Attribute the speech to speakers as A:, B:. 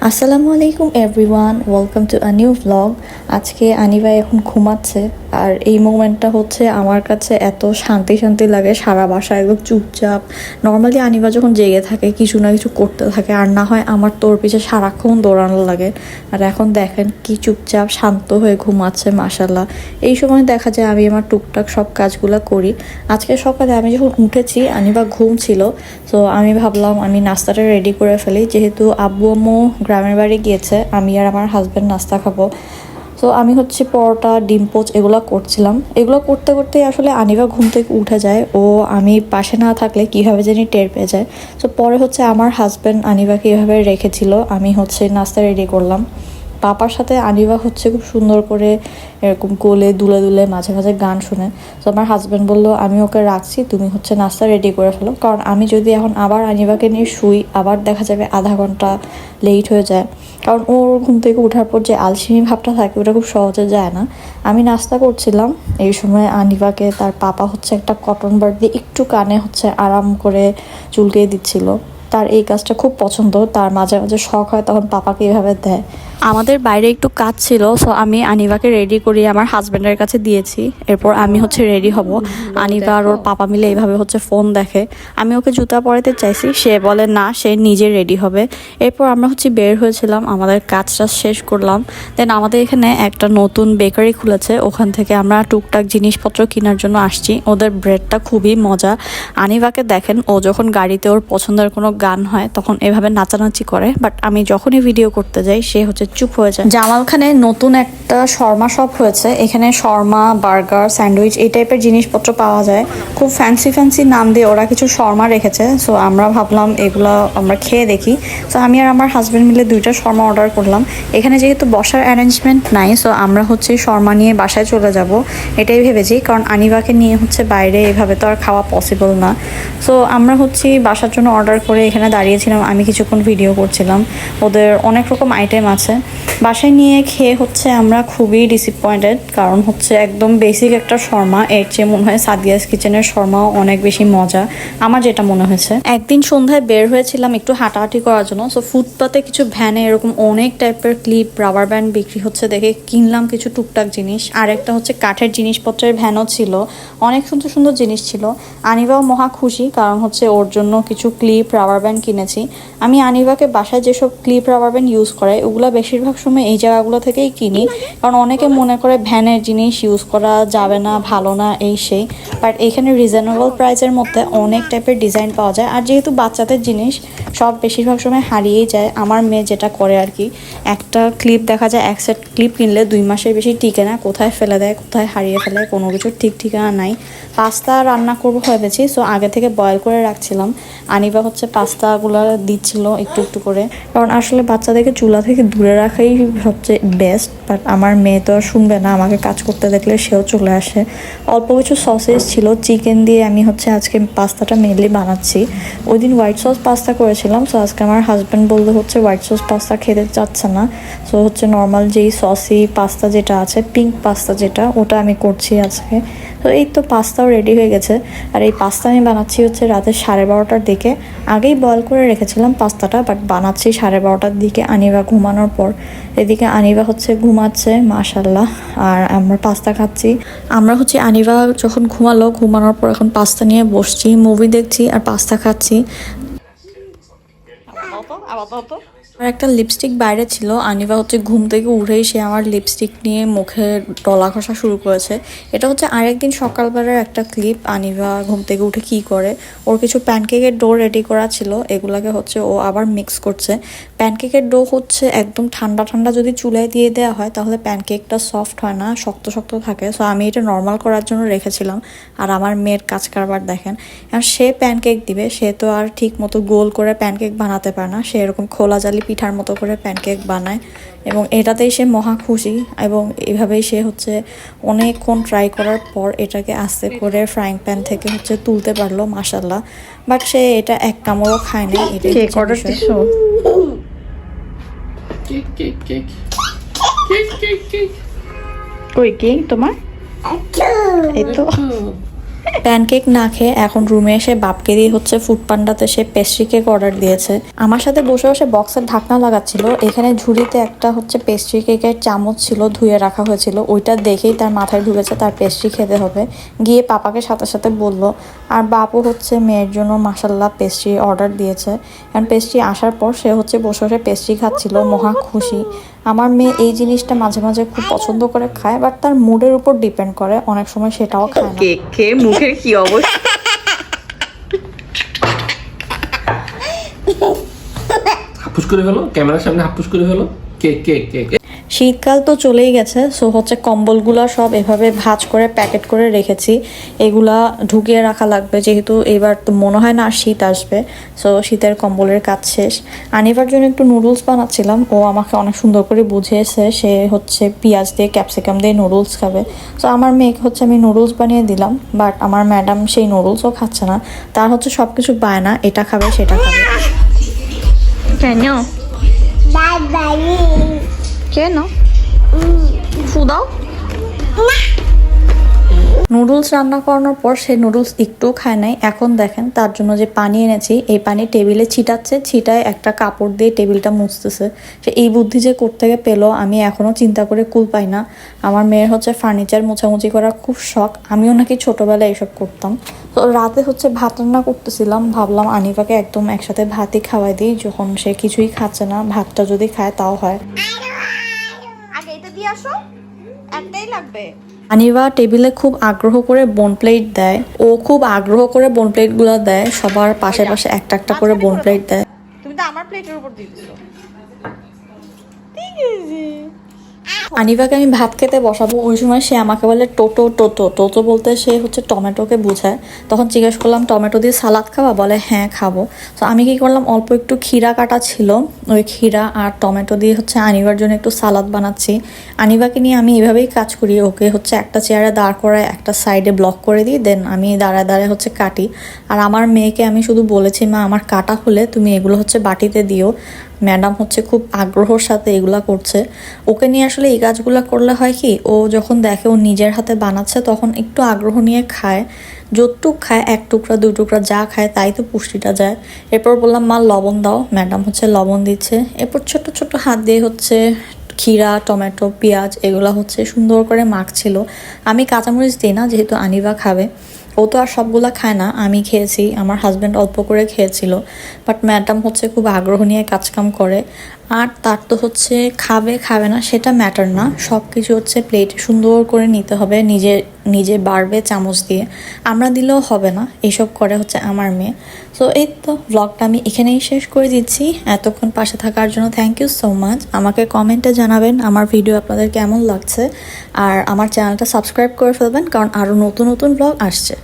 A: আসসালামু আলাইকুম everyone, welcome to a new vlog. আজকে আনিবা এখন ঘুমাচ্ছে, আর এই মোমেন্টটা হচ্ছে আমার কাছে এত শান্তি শান্তি লাগে। সারা বাসা একদম চুপচাপ। নর্মালি আনিবা যখন জেগে থাকে কিছু না কিছু করতে থাকে, আর না হয় আমার তোর পিছে সারাক্ষণ দৌড়ানো লাগে। আর এখন দেখেন কি চুপচাপ শান্ত হয়ে ঘুমাচ্ছে, মাশাল্লাহ। এই সময় দেখা যায় আমি আমার টুকটাক সব কাজগুলো করি। আজকে সকালে আমি যখন উঠেছি আনিবা ঘুম ছিল, তো আমি ভাবলাম আমি নাস্তাটা রেডি করে ফেলি, যেহেতু আব্বু আম্মু গ্রামের বাড়ি গিয়েছে, আমি আর আমার হাজব্যান্ড নাস্তা খাবো। তো আমি হচ্ছে পরোটা, ডিম পোচ এগুলো করছিলাম। এগুলো করতে করতে আসলে আনিবা ঘুম থেকে উঠে যায়। ও আমি পাশে না থাকলে কীভাবে জানি টের পেয়ে যায়। তো পরে হচ্ছে আমার হাজব্যান্ড আনিবাকে এভাবে রেখেছিল, আমি হচ্ছে নাস্তা রেডি করলাম। পাপার সাথে আনিবা হচ্ছে খুব সুন্দর করে এরকম কোলে দুলে দুলে মাঝে মাঝে গান শুনে। তো আমার হাজব্যান্ড বললো আমি ওকে রাখছি, তুমি হচ্ছে নাস্তা রেডি করে ফেলো, কারণ আমি যদি এখন আবার আনিবাকে নিয়ে শুই আবার দেখা যাবে আধা ঘন্টা লেট হয়ে যায়। কারণ ওর ঘুম থেকে ওঠার পর যে আলসেমি ভাবটা থাকে ওটা খুব সহজে যায় না। আমি নাস্তা করছিলাম, এই সময় আনিবাকে তার পাপা হচ্ছে একটা কটন বাড দিয়ে একটু কানে হচ্ছে আরাম করে চুলকিয়ে দিচ্ছিল। তার এই কাজটা খুব পছন্দ, তার মাঝে মাঝে শখ হয় তখন পাপাকে এভাবে দেয়। আমাদের বাইরে একটু কাজ ছিল, সো আমি আনিবাকে রেডি করি আমার হাজব্যান্ডের কাছে দিয়েছি। এরপর আমি হচ্ছে রেডি হব। আনিবা আর ওর পাপা মিলে এইভাবে হচ্ছে ফোন দেখে। আমি ওকে জুতা পরাতে চাইছি, সে বলে না, সে নিজে রেডি হবে। এরপর আমরা হচ্ছে বের হয়েছিলাম, আমাদের কাজটা শেষ করলাম। দেন আমাদের এখানে একটা নতুন বেকারি খুলেছে, ওখান থেকে আমরা টুকটাক জিনিসপত্র কেনার জন্য আসছি। ওদের ব্রেডটা খুবই মজা। আনিবাকে দেখেন, ও যখন গাড়িতে ওর পছন্দের কোনো গান হয় তখন এভাবে নাচানাচি করে, বাট আমি যখনই ভিডিও করতে যাই সে হচ্ছে চুপ হয়ে যায়। জামালখানে নতুন একটা শর্মা শপ হয়েছে, এখানে শর্মা, বার্গার, স্যান্ডউইচ এই টাইপের জিনিসপত্র পাওয়া যায়। খুব ফ্যান্সি ফ্যান্সি নাম দিয়ে ওরা কিছু শর্মা রেখেছে। সো আমরা ভাবলাম এগুলো আমরা খেয়ে দেখি। সো আমি আর আমার হাজব্যান্ড মিলে 2টা শর্মা অর্ডার করলাম। এখানে যেহেতু বসার অ্যারেঞ্জমেন্ট নাই, সো আমরা হচ্ছে শর্মা নিয়ে বাসায় চলে যাব এটাই ভেবেছি, কারণ আনিবাকে নিয়ে হচ্ছে বাইরে এভাবে তো আর খাওয়া পসিবল না। সো আমরা হচ্ছে বাসার জন্য অর্ডার করে এখানে দাঁড়িয়েছিলাম, আমি কিছুক্ষণ ভিডিও করছিলাম। ওদের অনেক রকম আইটেম আছে। বাসায় নিয়ে খেয়ে হচ্ছে আমরা খুবই ডিসঅ্যাপয়েন্টেড, কারণ হচ্ছে একদম বেসিক একটা শর্মা। এর চেয়ে মনে হয় সাদিয়াস কিচেনের শর্মাও অনেক বেশি মজা, আমার যেটা মনে হয়েছে। একদিন সন্ধ্যায় বের হয়েছিলাম একটু হাঁটাহাঁটি করার জন্য, সো ফুটপাতে কিছু ভ্যানে এরকম অনেক টাইপের ক্লিপ, রাবার ব্যান্ড বিক্রি হচ্ছে দেখে কিনলাম কিছু টুকটাক জিনিস। আর একটা হচ্ছে কাঠের জিনিসপত্রের ভ্যানও ছিল, অনেক সুন্দর সুন্দর জিনিস ছিল। আনিবাও মহা খুশি, কারণ হচ্ছে ওর জন্য কিছু ক্লিপ, রাবার ব্যান্ড কিনেছি। আমি আনিবাকে বাসায় যেসব ক্লিপ, রাবার ব্যান্ড ইউজ করে ওগুলো বেশিরভাগ সময় এই জায়গাগুলো থেকেই কিনি, কারণ অনেকে মনে করে ভ্যানের জিনিস ইউজ করা যাবে না, ভালো না, এই সেই। বাট এখানে রিজনেবল প্রাইসের মধ্যে অনেক টাইপের ডিজাইন পাওয়া যায়। আর যেহেতু বাচ্চাদের জিনিস সব বেশিরভাগ সময় হারিয়েই যায়, আমার মেয়ে যেটা করে আর কি, একটা ক্লিপ দেখা যায় এক সেট ক্লিপ কিনলে 2 মাসের বেশি টিকে না, কোথায় ফেলে দেয়, কোথায় হারিয়ে ফেলে, কোনো কিছু ঠিক ঠিকানা নাই। পাস্তা রান্না করবো ভেবেছি, সো আগে থেকে বয়েল করে রাখছিলাম। আনিবা হচ্ছে পাস্তাগুলো দিচ্ছিল একটু একটু করে, কারণ আসলে বাচ্চাদেরকে চুলা থেকে দূরে রাখাই হচ্ছে বেস্ট। বাট আমার মেয়ে তো আর শুনবে না, আমাকে কাজ করতে দেখলে সেও চলে আসে। অল্প কিছু সসেজ ছিল, চিকেন দিয়ে আমি হচ্ছে আজকে পাস্তাটা মেনলি বানাচ্ছি। ওই দিন হোয়াইট সস পাস্তা করেছিলাম, সো আজকে আমার হাজব্যান্ড বললো হচ্ছে হোয়াইট সস পাস্তা খেতে চাচ্ছে না, সো হচ্ছে নর্মাল যেই সসি পাস্তা যেটা আছে, পিঙ্ক পাস্তা যেটা, ওটা আমি করছি আজকে। তো এই তো পাস্তাও রেডি হয়ে গেছে। আর এই পাস্তা আমি বানাচ্ছি হচ্ছে রাতে 12:30টার দিকে। আগেই বয়েল করে রেখেছিলাম পাস্তাটা, বাট বানাচ্ছি 12:30টার দিকে আনিবা ঘুমানোর পর। এদিকে আনিবা হচ্ছে ঘুমাচ্ছে, মাশাল্লাহ, আর আমরা পাস্তা খাচ্ছি। আমরা হচ্ছে আনিবা যখন ঘুমানোর পর এখন পাস্তা নিয়ে বসছি, মুভি দেখছি আর পাস্তা খাচ্ছি। আর একটা লিপস্টিক বাইরে ছিল, আনিবা হচ্ছে ঘুম থেকে উঠেই সে আমার লিপস্টিক নিয়ে মুখে ডলা ঘষা শুরু করেছে। এটা হচ্ছে আরেকদিন সকালবেলার একটা ক্লিপ। আনিবা ঘুম থেকে উঠে কি করে, ওর কিছু প্যানকেকের ডো রেডি করা ছিল, এগুলাকে হচ্ছে ও আবার মিক্স করছে। প্যানকেকের ডো হচ্ছে একদম ঠান্ডা ঠান্ডা যদি চুলায় দিয়ে দেওয়া হয় তাহলে প্যানকেকটা সফট হয় না, শক্ত শক্ত থাকে। সো আমি এটা নর্মাল করার জন্য রেখেছিলাম। আর আমার মেয়ের কাজ কারবার দেখেন, আর সে প্যানকেক দিবে, সে তো আর ঠিক মতো গোল করে প্যানকেক বানাতে পারে না, সে এরকম খোলা জালি পিঠার মতো করে প্যানকেক বানায়, এবং এটাতেই সে মহা খুশি। এবং এভাবেই সে হচ্ছে অনেকক্ষণ ট্রাই করার পর এটাকে আস্তে করে ফ্রাইং প্যান থেকে হচ্ছে তুলতে পারলো, মাশাল্লাহ। বাট সে এটা এক কামড়ও খায় না। এটা কই কেক তোমার, এই তো প্যানকেক না খেয়ে এখন রুমে এসে বাপকে দিয়ে হচ্ছে ফুড পান্ডাতে সে পেস্ট্রি কেক অর্ডার দিয়েছে। আমার সাথে বসে বসে বক্সের ঢাকনা লাগাচ্ছিল। এখানে ঝুড়িতে একটা হচ্ছে পেস্ট্রি কেকের চামচ ছিল, ধুয়ে রাখা হয়েছিল। ওইটা দেখেই তার মাথায় ঢুকেছে তার পেস্ট্রি খেতে হবে। গিয়ে পাপাকে সাথে সাথে বললো। আর বাপও হচ্ছে মেয়ের জন্য মাসাল্লাহ পেস্ট্রি অর্ডার দিয়েছে। কারণ পেস্ট্রি আসার পর সে হচ্ছে বসে বসে পেস্ট্রি খাচ্ছিল, মহা খুশি। আমার মেয়ে এই জিনিসটা মাঝে মাঝে খুব পছন্দ করে খায়, বাট তার মুডের উপর ডিপেন্ড করে, অনেক সময় সেটাও খায় না।
B: কেক খেয়ে মুখের কি অবস্থা!
C: হাপুস করে ফেলো, ক্যামেরার সামনে হাপুস করে ফেলো। Cake cake cake.
A: শীতকাল তো চলেই গেছে, সো হচ্ছে কম্বলগুলো সব এভাবে ভাঁজ করে প্যাকেট করে রেখেছি। এগুলা ঢুকিয়ে রাখা লাগবে, যেহেতু এবার তো মনে হয় না আর শীত আসবে। সো শীতের কম্বলের কাজ শেষ। আনিবার জন্য একটু নুডলস বানাচ্ছিলাম, ও আমাকে অনেক সুন্দর করে বুঝিয়েছে সে হচ্ছে পেঁয়াজ দিয়ে ক্যাপসিকাম দিয়ে নুডলস খাবে। সো আমার মেয়েকে হচ্ছে আমি নুডলস বানিয়ে দিলাম, বাট আমার ম্যাডাম সেই নুডলসও খাচ্ছে না। তার হচ্ছে সব কিছু বায়না, এটা খাবে সেটা খাবে।
B: কেন কেন ফুদাও?
A: নুডলস রান্না করানোর পর সে নুডলস একটু খায় নাই। এখন দেখেন তার জন্য যে পানি এনেছি, এই পানি টেবিলে ছিটাচ্ছে, ছিটায় একটা কাপড় দিয়ে টেবিলটা মুছতেছে। সে এই বুদ্ধি যে কোত্থেকে পেলো আমি এখনও চিন্তা করে কুল পাই না। আমার মেয়ের হচ্ছে ফার্নিচার মোছামুছি করার খুব শখ, আমিও নাকি ছোটোবেলায় এইসব করতাম। তো রাতে হচ্ছে ভাত রান্না করতেছিলাম, ভাবলাম আনিফাকে একদম একসাথে ভাতই খাওয়াই দিই, যখন সে কিছুই খাচ্ছে না, ভাতটা যদি খায় তাও হয়।
B: আগে এটা দিয়ে আসো, একটাই লাগবে।
A: আনিবা টেবিলে খুব আগ্রহ করে বোন প্লেট দেয়, ও খুব আগ্রহ করে বোন প্লেটগুলো দেয়, সবার পাশে পাশে একটা একটা করে বোন প্লেট দেয়।
B: তুমি তো আমার প্লেটের উপর দিয়ে দিছো।
A: আনিবাকে আমি ভাত খেতে বসাবো, ওই সময় সে আমাকে বলে টোটো টোটো। টোটো বলতে সে হচ্ছে টমেটোকে বোঝায়। তখন জিজ্ঞেস করলাম টমেটো দিয়ে সালাদ খাওয়া? বলে হ্যাঁ খাবো। তো আমি কি করলাম, অল্প একটু ক্ষীরা কাটা ছিল, ওই ক্ষীরা আর টমেটো দিয়ে হচ্ছে আনিবার জন্য একটু সালাদ বানাচ্ছি। আনিবাকে নিয়ে আমি এভাবেই কাজ করি, ওকে হচ্ছে একটা চেয়ারে দাঁড় করায় একটা সাইডে ব্লক করে দিই, দেন আমি দাঁড়ায় দাঁড়ায় হচ্ছে কাটি। আর আমার মেয়েকে আমি শুধু বলেছি মা আমার কাটা হলে তুমি এগুলো হচ্ছে বাটিতে দিও। ম্যাডাম হচ্ছে খুব আগ্রহর সাথে এগুলা করছে। ওকে নিয়ে আসলে এই কাজগুলো করলে হয় কি, ও যখন দেখে ও নিজের হাতে বানাচ্ছে তখন একটু আগ্রহ নিয়ে খায়। যতটুক খায়, এক টুকরা দুই টুকরা যা খায় তাই তো পুষ্টিটা যায়। এরপর বললাম মা লবণ দাও, ম্যাডাম হচ্ছে লবণ দিচ্ছে। এরপর ছোট ছোট হাত দিয়ে হচ্ছে ক্ষীরা টমেটো পেঁয়াজ এগুলো হচ্ছে সুন্দর করে মাখছিল। আমি কাঁচামরিচ দিই না, যেহেতু আনিবা খাবে। ও তো আর সবগুলা খায় না, আমি খেয়েছি, আমার হাজব্যান্ড অল্প করে খেয়েছিল। বাট ম্যাডাম হচ্ছে খুব আগ্রহ নিয়ে কাজকাম করে। আর তার তো হচ্ছে খাবে খাবে না সেটা ম্যাটার না, সব কিছু হচ্ছে প্লেটে সুন্দর করে নিতে হবে, নিজে নিজে বাড়বে চামচ দিয়ে, আমরা দিলেও হবে না। এসব করে হচ্ছে আমার মেয়ে। সো এই তো ব্লগটা আমি এখানেই শেষ করে দিচ্ছি। এতক্ষণ পাশে থাকার জন্য থ্যাংক ইউ সো মাচ। আমাকে কমেন্টে জানাবেন আমার ভিডিও আপনাদের কেমন লাগছে, আর আমার চ্যানেলটা সাবস্ক্রাইব করে ফেলবেন, কারণ আরও নতুন নতুন ব্লগ আসছে।